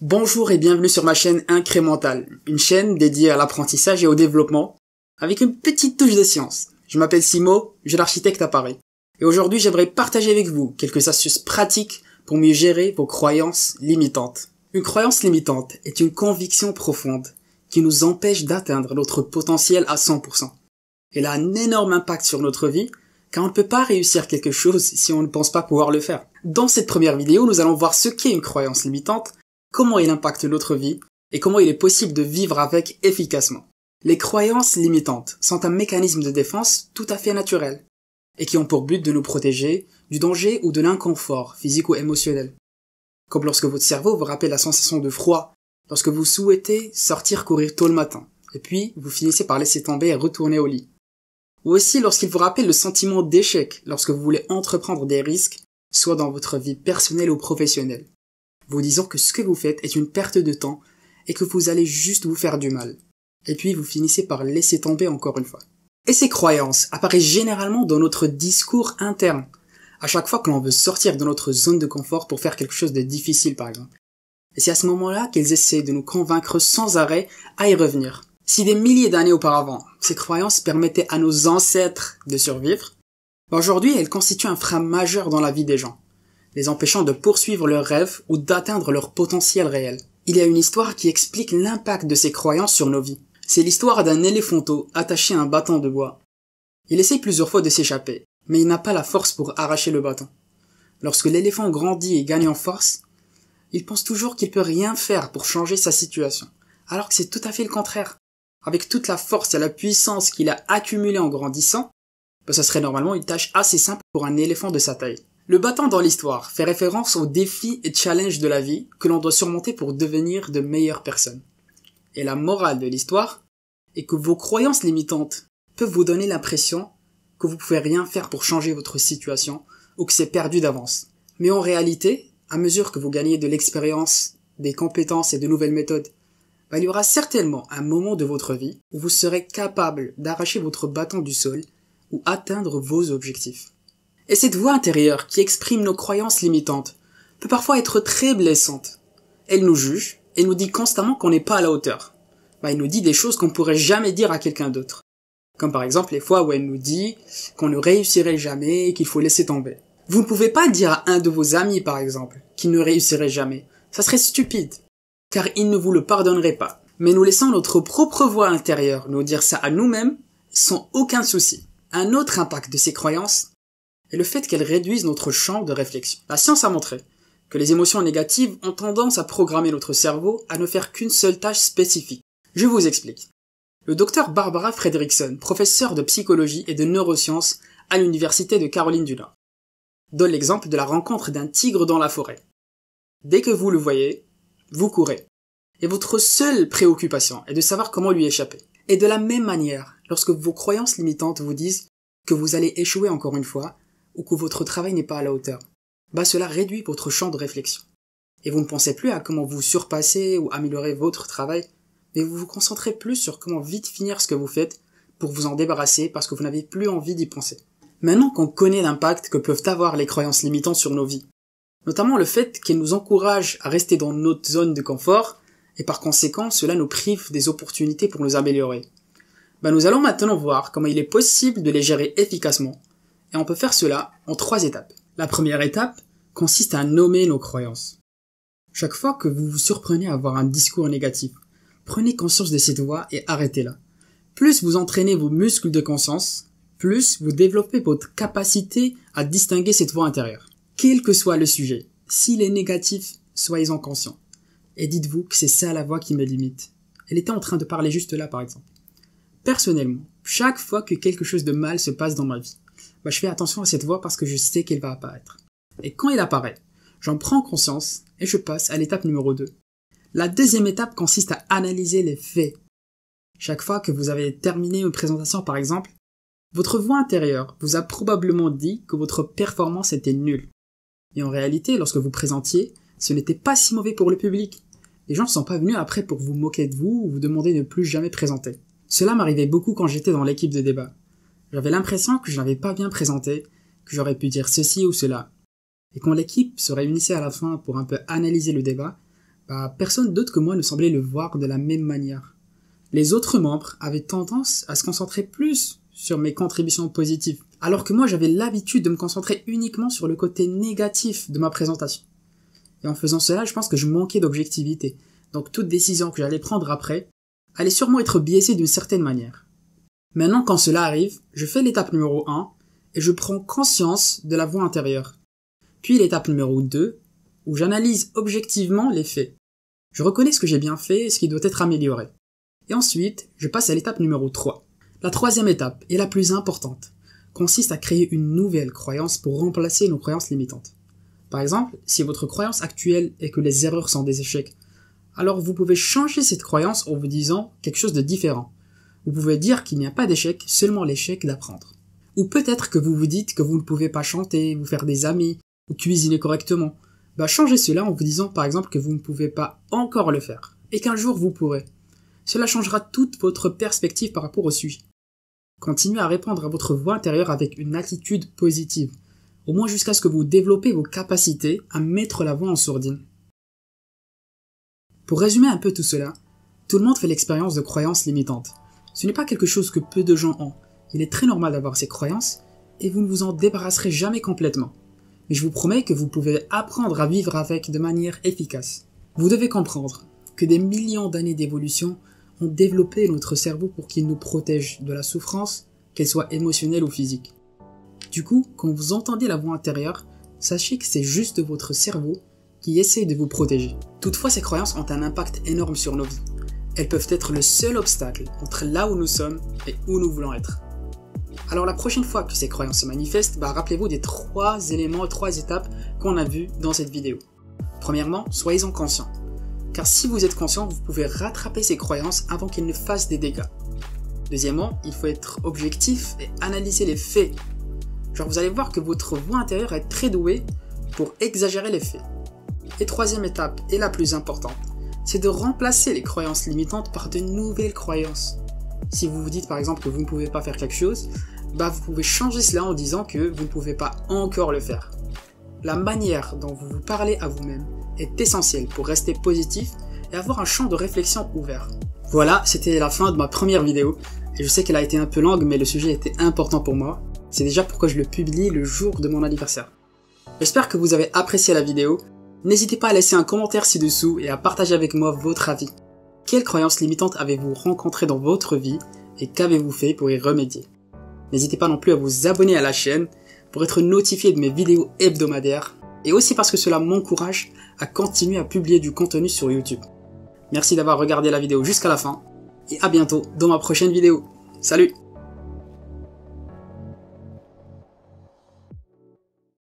Bonjour et bienvenue sur ma chaîne Incrémental, une chaîne dédiée à l'apprentissage et au développement, avec une petite touche de science. Je m'appelle Simo, je suis l'architecte à Paris. Et aujourd'hui, j'aimerais partager avec vous quelques astuces pratiques pour mieux gérer vos croyances limitantes. Une croyance limitante est une conviction profonde qui nous empêche d'atteindre notre potentiel à 100%. Elle a un énorme impact sur notre vie, car on ne peut pas réussir quelque chose si on ne pense pas pouvoir le faire. Dans cette première vidéo, nous allons voir ce qu'est une croyance limitante, comment il impacte notre vie et comment il est possible de vivre avec efficacement. Les croyances limitantes sont un mécanisme de défense tout à fait naturel et qui ont pour but de nous protéger du danger ou de l'inconfort physique ou émotionnel. Comme lorsque votre cerveau vous rappelle la sensation de froid lorsque vous souhaitez sortir courir tôt le matin et puis vous finissez par laisser tomber et retourner au lit. Ou aussi lorsqu'il vous rappelle le sentiment d'échec lorsque vous voulez entreprendre des risques, soit dans votre vie personnelle ou professionnelle, vous disant que ce que vous faites est une perte de temps et que vous allez juste vous faire du mal. Et puis vous finissez par laisser tomber encore une fois. Et ces croyances apparaissent généralement dans notre discours interne, à chaque fois que l'on veut sortir de notre zone de confort pour faire quelque chose de difficile par exemple. Et c'est à ce moment-là qu'ils essaient de nous convaincre sans arrêt à y revenir. Si des milliers d'années auparavant, ces croyances permettaient à nos ancêtres de survivre, aujourd'hui elles constituent un frein majeur dans la vie des gens, les empêchant de poursuivre leurs rêves ou d'atteindre leur potentiel réel. Il y a une histoire qui explique l'impact de ces croyances sur nos vies. C'est l'histoire d'un éléphanteau attaché à un bâton de bois. Il essaye plusieurs fois de s'échapper, mais il n'a pas la force pour arracher le bâton. Lorsque l'éléphant grandit et gagne en force, il pense toujours qu'il peut rien faire pour changer sa situation, alors que c'est tout à fait le contraire. Avec toute la force et la puissance qu'il a accumulée en grandissant, ça serait normalement une tâche assez simple pour un éléphant de sa taille. Le bâton dans l'histoire fait référence aux défis et challenges de la vie que l'on doit surmonter pour devenir de meilleures personnes. Et la morale de l'histoire est que vos croyances limitantes peuvent vous donner l'impression que vous pouvez rien faire pour changer votre situation ou que c'est perdu d'avance. Mais en réalité, à mesure que vous gagnez de l'expérience, des compétences et de nouvelles méthodes, il y aura certainement un moment de votre vie où vous serez capable d'arracher votre bâton du sol ou atteindre vos objectifs. Et cette voix intérieure qui exprime nos croyances limitantes peut parfois être très blessante. Elle nous juge et nous dit constamment qu'on n'est pas à la hauteur. Elle nous dit des choses qu'on ne pourrait jamais dire à quelqu'un d'autre. Comme par exemple les fois où elle nous dit qu'on ne réussirait jamais et qu'il faut laisser tomber. Vous ne pouvez pas dire à un de vos amis par exemple qu'il ne réussirait jamais. Ça serait stupide, car il ne vous le pardonnerait pas. Mais nous laissons notre propre voix intérieure nous dire ça à nous-mêmes sans aucun souci. Un autre impact de ces croyances est le fait qu'elles réduisent notre champ de réflexion. La science a montré que les émotions négatives ont tendance à programmer notre cerveau à ne faire qu'une seule tâche spécifique. Je vous explique. Le docteur Barbara Fredrickson, professeure de psychologie et de neurosciences à l'université de Caroline du Nord, donne l'exemple de la rencontre d'un tigre dans la forêt. Dès que vous le voyez, vous courez. Et votre seule préoccupation est de savoir comment lui échapper. Et de la même manière, lorsque vos croyances limitantes vous disent que vous allez échouer encore une fois, ou que votre travail n'est pas à la hauteur, cela réduit votre champ de réflexion. Et vous ne pensez plus à comment vous surpasser ou améliorer votre travail, mais vous vous concentrez plus sur comment vite finir ce que vous faites pour vous en débarrasser parce que vous n'avez plus envie d'y penser. Maintenant qu'on connaît l'impact que peuvent avoir les croyances limitantes sur nos vies, notamment le fait qu'elles nous encouragent à rester dans notre zone de confort, et par conséquent cela nous prive des opportunités pour nous améliorer. Nous allons maintenant voir comment il est possible de les gérer efficacement. Et on peut faire cela en 3 étapes. La première étape consiste à nommer nos croyances. Chaque fois que vous vous surprenez à avoir un discours négatif, prenez conscience de cette voix et arrêtez-la. Plus vous entraînez vos muscles de conscience, plus vous développez votre capacité à distinguer cette voix intérieure. Quel que soit le sujet, s'il est négatif, soyez-en conscient. Et dites-vous que c'est ça la voix qui me limite. Elle était en train de parler juste là par exemple. Personnellement, chaque fois que quelque chose de mal se passe dans ma vie, je fais attention à cette voix parce que je sais qu'elle va apparaître. Et quand elle apparaît, j'en prends conscience et je passe à l'étape numéro 2. La deuxième étape consiste à analyser les faits. Chaque fois que vous avez terminé une présentation par exemple, votre voix intérieure vous a probablement dit que votre performance était nulle. Et en réalité, lorsque vous présentiez, ce n'était pas si mauvais pour le public. Les gens ne sont pas venus après pour vous moquer de vous ou vous demander de ne plus jamais présenter. Cela m'arrivait beaucoup quand j'étais dans l'équipe de débat. J'avais l'impression que je n'avais pas bien présenté, que j'aurais pu dire ceci ou cela. Et quand l'équipe se réunissait à la fin pour un peu analyser le débat, Personne d'autre que moi ne semblait le voir de la même manière. Les autres membres avaient tendance à se concentrer plus sur mes contributions positives, alors que moi j'avais l'habitude de me concentrer uniquement sur le côté négatif de ma présentation. Et en faisant cela, je pense que je manquais d'objectivité, donc toute décision que j'allais prendre après allait sûrement être biaisée d'une certaine manière. Maintenant, quand cela arrive, je fais l'étape numéro 1 et je prends conscience de la voix intérieure. Puis l'étape numéro 2, où j'analyse objectivement les faits. Je reconnais ce que j'ai bien fait et ce qui doit être amélioré. Et ensuite, je passe à l'étape numéro 3. La troisième étape, et la plus importante, consiste à créer une nouvelle croyance pour remplacer nos croyances limitantes. Par exemple, si votre croyance actuelle est que les erreurs sont des échecs, alors vous pouvez changer cette croyance en vous disant quelque chose de différent. Vous pouvez dire qu'il n'y a pas d'échec, seulement l'échec d'apprendre. Ou peut-être que vous vous dites que vous ne pouvez pas chanter, vous faire des amis, ou cuisiner correctement. Changez cela en vous disant par exemple que vous ne pouvez pas encore le faire, et qu'un jour vous pourrez. Cela changera toute votre perspective par rapport au sujet. Continuez à répondre à votre voix intérieure avec une attitude positive, au moins jusqu'à ce que vous développez vos capacités à mettre la voix en sourdine. Pour résumer un peu tout cela, tout le monde fait l'expérience de croyances limitantes. Ce n'est pas quelque chose que peu de gens ont. Il est très normal d'avoir ces croyances, et vous ne vous en débarrasserez jamais complètement. Mais je vous promets que vous pouvez apprendre à vivre avec de manière efficace. Vous devez comprendre que des millions d'années d'évolution ont développé notre cerveau pour qu'il nous protège de la souffrance, qu'elle soit émotionnelle ou physique. Du coup, quand vous entendez la voix intérieure, sachez que c'est juste votre cerveau qui essaie de vous protéger. Toutefois, ces croyances ont un impact énorme sur nos vies. Elles peuvent être le seul obstacle entre là où nous sommes et où nous voulons être. Alors la prochaine fois que ces croyances se manifestent, rappelez-vous des 3 éléments, 3 étapes qu'on a vues dans cette vidéo. Premièrement, soyez-en conscients. Car si vous êtes conscient, vous pouvez rattraper ces croyances avant qu'elles ne fassent des dégâts. Deuxièmement, il faut être objectif et analyser les faits. Vous allez voir que votre voix intérieure est très douée pour exagérer les faits. Et troisième étape, et la plus importante, c'est de remplacer les croyances limitantes par de nouvelles croyances. Si vous vous dites par exemple que vous ne pouvez pas faire quelque chose, vous pouvez changer cela en disant que vous ne pouvez pas encore le faire. La manière dont vous vous parlez à vous-même est essentielle pour rester positif et avoir un champ de réflexion ouvert. Voilà, c'était la fin de ma première vidéo, et je sais qu'elle a été un peu longue, mais le sujet était important pour moi. C'est déjà pourquoi je le publie le jour de mon anniversaire. J'espère que vous avez apprécié la vidéo. N'hésitez pas à laisser un commentaire ci-dessous et à partager avec moi votre avis. Quelles croyances limitantes avez-vous rencontrées dans votre vie et qu'avez-vous fait pour y remédier? N'hésitez pas non plus à vous abonner à la chaîne pour être notifié de mes vidéos hebdomadaires et aussi parce que cela m'encourage à continuer à publier du contenu sur YouTube. Merci d'avoir regardé la vidéo jusqu'à la fin et à bientôt dans ma prochaine vidéo. Salut!